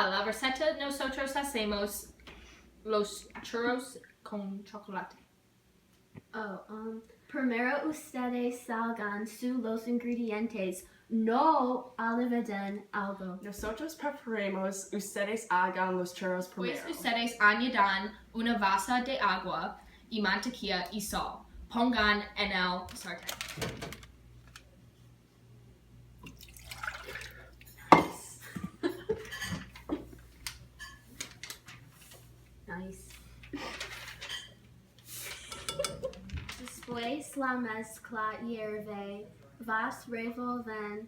Para la receta, nosotros hacemos los churros con chocolate. Primero ustedes salgan los ingredientes. No olviden algo. Nosotros preferimos ustedes hagan los churros primero. Pues ustedes añadan una vaso de agua y mantequilla y sal. Pongan en el sartén. Nice. Después la mezcla hierve. Vas revolver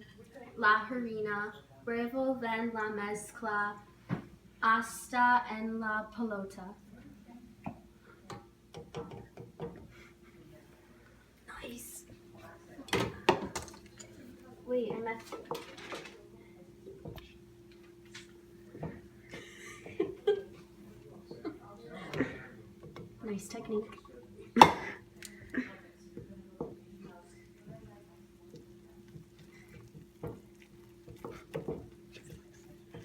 la harina. Revolver la mezcla hasta en la pelota. Nice. Wait, I messed it. Nice technique.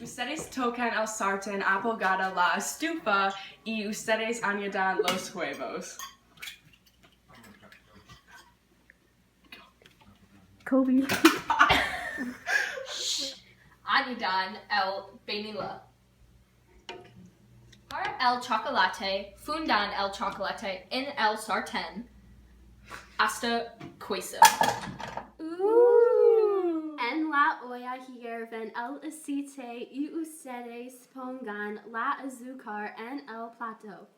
Ustedes tocan el sartén apagada la estufa y ustedes añadan los huevos. Kobe. Añadan el vanilla. Para el chocolate, fundan el chocolate en el sartén hasta cocer. En la olla hierven el aceite y ustedes pongan la azúcar en el plato.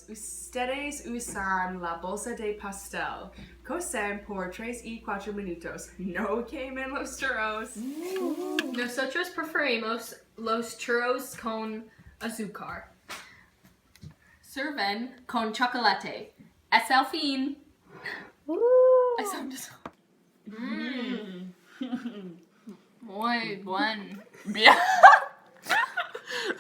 Ustedes usan la bolsa de pastel. Cocen por 3 y 4 minutos. No quemen los churros. Nosotros preferimos los churros con azúcar. Sirven con chocolate. Es el fin. Muy buen. Bien.